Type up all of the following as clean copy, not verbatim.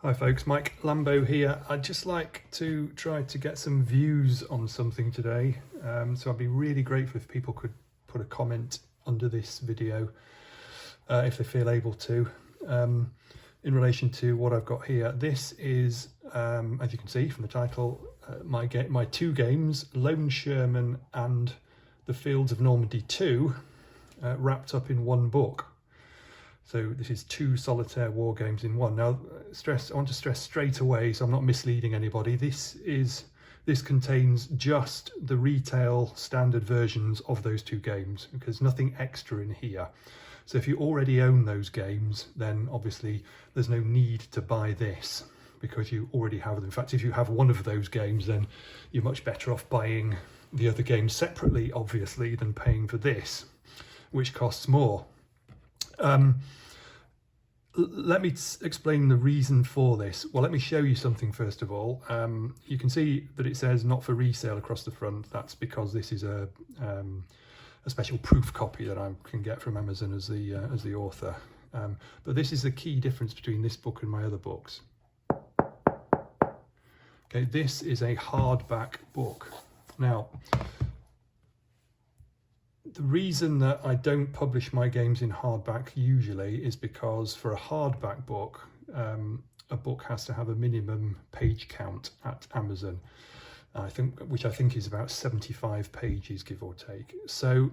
Hi folks, Mike Lambo here. I'd just like to try to get some views on something today. So I'd be really grateful if people could put a comment under this video if they feel able to. In relation to what I've got here, this is, as you can see from the title, my two games, Lone Sherman and The Fields of Normandy 2, wrapped up in one book. So this is two solitaire war games in one. Now, I want to stress straight away, so I'm not misleading anybody. This contains just the retail standard versions of those two games, because nothing extra in here. So if you already own those games, then obviously there's no need to buy this because you already have them. In fact, if you have one of those games, then you're much better off buying the other games separately, obviously, than paying for this, which costs more. Let me explain the reason for this. Well, let me show you something first of all. You can see that it says not for resale across the front. That's because this is a special proof copy that I can get from Amazon as the author. But this is the key difference between this book and my other books. Okay, this is a hardback book. Now, the reason that I don't publish my games in hardback usually is because for a hardback book, a book has to have a minimum page count at Amazon, which I think is about 75 pages, give or take. So,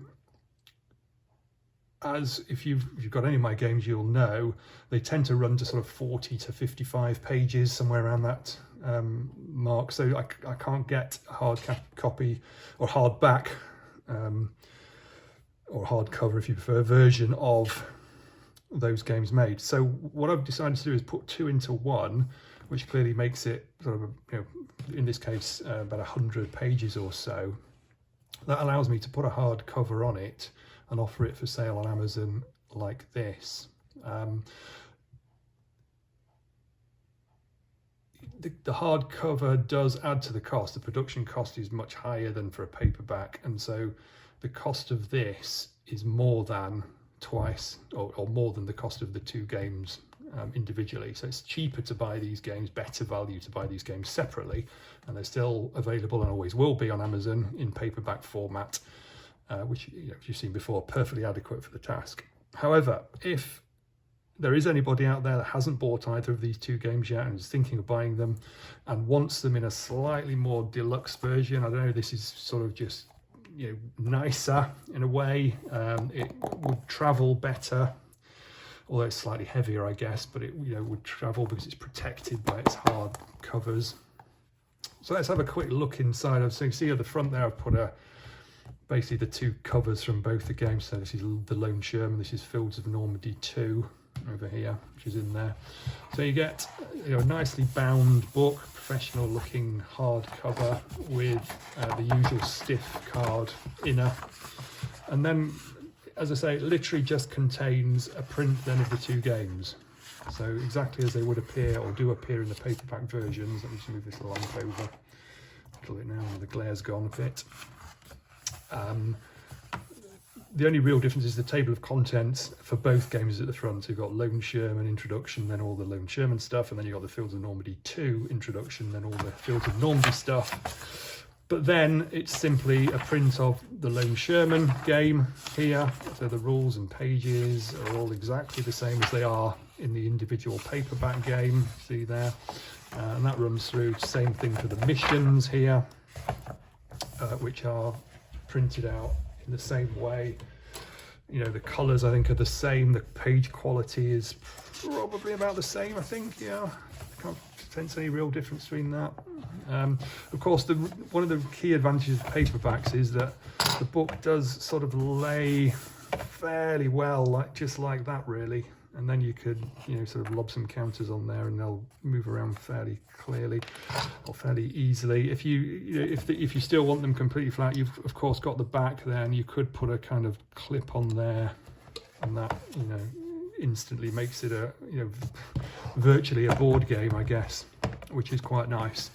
if you've got any of my games, you'll know they tend to run to sort of 40 to 55 pages, somewhere around that mark. So I can't get a hard copy or hardback. Or hardcover, if you prefer, version of those games made. So what I've decided to do is put two into one, which clearly makes it sort of, in this case, about 100 pages or so. That allows me to put a hardcover on it and offer it for sale on Amazon like this. The hardcover does add to the cost. The production cost is much higher than for a paperback, and so the cost of this is more than twice or more than the cost of the two games individually. So it's cheaper to buy these games, better value to buy these games separately, and they're still available and always will be on Amazon in paperback format, which you've seen before, perfectly adequate for the task. However, if there is anybody out there that hasn't bought either of these two games yet and is thinking of buying them and wants them in a slightly more deluxe version, I don't know, this is sort of just nicer in a way. It would travel better, although it's slightly heavier, I guess, but it would travel because it's protected by its hard covers. So let's have a quick look inside. So you see at the front there, I've put basically the two covers from both the games. So this is the Lone Sherman, this is Fields of Normandy 2 over here, which is in there. So you get a nicely bound book, professional looking hardcover with the usual stiff card inner, and then, as I say, it literally just contains a print then of the two games, so exactly as they would appear or do appear in the paperback versions. Let me just move this lamp over a little bit now, the glare's gone a bit. The only real difference is the table of contents for both games at the front. So you've got Lone Sherman introduction, then all the Lone Sherman stuff, and then you've got the Fields of Normandy 2 introduction, then all the Fields of Normandy stuff. But then it's simply a print of the Lone Sherman game here. So the rules and pages are all exactly the same as they are in the individual paperback game, see there. And that runs through, same thing for the missions here, which are printed out in the same way. The colours I think are the same, the page quality is probably about the same, I think. I can't sense any real difference between that. Of course, one of the key advantages of paperbacks is that the book does sort of lay fairly well, just like that really, and then you could sort of lob some counters on there and they'll move around fairly clearly or fairly easily. If you still want them completely flat, you've of course got the back there, and you could put a kind of clip on there, and that instantly makes it virtually a board game, I guess, which is quite nice.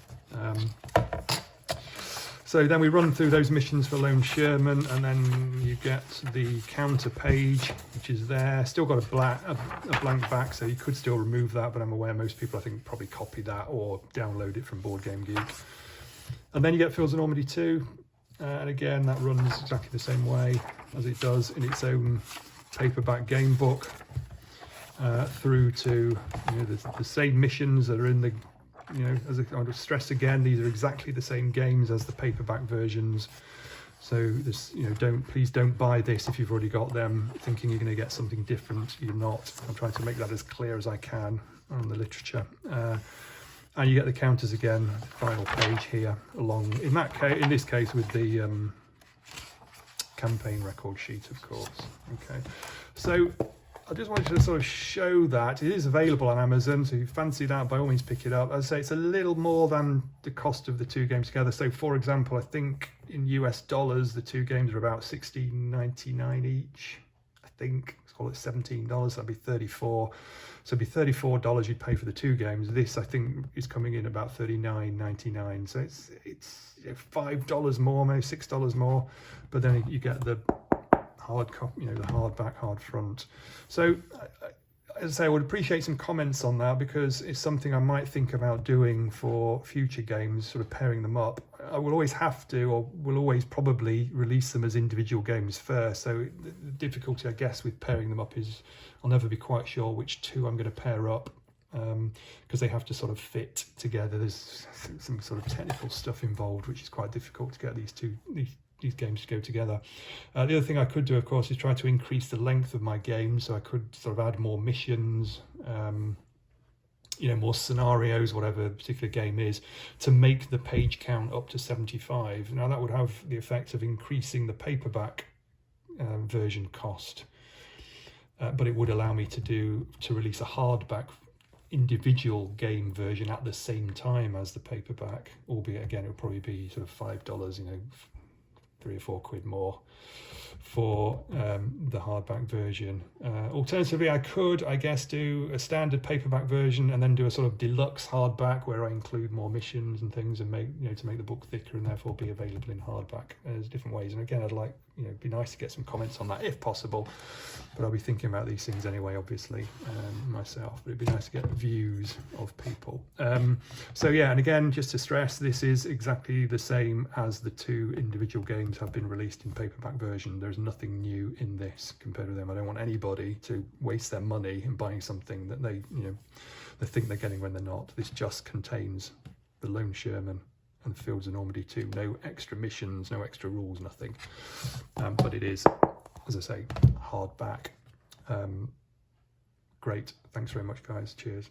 So then we run through those missions for Lone Sherman, and then you get the counter page, which is there. Still got a blank back, so you could still remove that, but I'm aware most people, I think, probably copy that or download it from Board Game Geek. And then you get Fields of Normandy 2, and again, that runs exactly the same way as it does in its own paperback game book, through to the same missions that are in the, as I want to stress again, these are exactly the same games as the paperback versions. So this, please don't buy this if you've already got them, thinking you're going to get something different. You're not. I'm trying to make that as clear as I can on the literature. And you get the counters again, the final page here, along in this case with the campaign record sheet, of course. Okay, so I just wanted to sort of show that it is available on Amazon, so if you fancy that, by all means pick it up. As I say, it's a little more than the cost of the two games together. So for example, I think in US dollars, the two games are about $16.99 each. I think, let's call it $17, that'd be 34. So it'd be $34 you'd pay for the two games. This, I think, is coming in about $39.99. So it's $5 more, maybe $6 more, but then you get the hard copy, the hardback, hard front. So as I say, I would appreciate some comments on that, because it's something I might think about doing for future games, sort of pairing them up. I will always have to, or will always probably release them as individual games first. So the difficulty, I guess, with pairing them up is I'll never be quite sure which two I'm going to pair up, because they have to sort of fit together. There's some sort of technical stuff involved, which is quite difficult to get these games to go together. The other thing I could do, of course, is try to increase the length of my games. So I could sort of add more missions, more scenarios, whatever a particular game is, to make the page count up to 75. Now that would have the effect of increasing the paperback version cost, but it would allow me to release a hardback individual game version at the same time as the paperback, albeit again it would probably be sort of $5, £3 or £4 more for the hardback version. Alternatively, I could, I guess, do a standard paperback version and then do a sort of deluxe hardback where I include more missions and things, and make to make the book thicker and therefore be available in hardback. There's different ways, and again, I'd like it'd be nice to get some comments on that if possible, but I'll be thinking about these things anyway, obviously, myself, but it'd be nice to get views of people. So yeah, and again, just to stress, this is exactly the same as the two individual games have been released in paperback version. There's nothing new in this compared to them. I don't want anybody to waste their money in buying something that they think they're getting when they're not. This just contains the Lone Sherman and Fields of Normandy 2. No extra missions, no extra rules, nothing. But it is, as I say, hardback. Great. Thanks very much, guys. Cheers.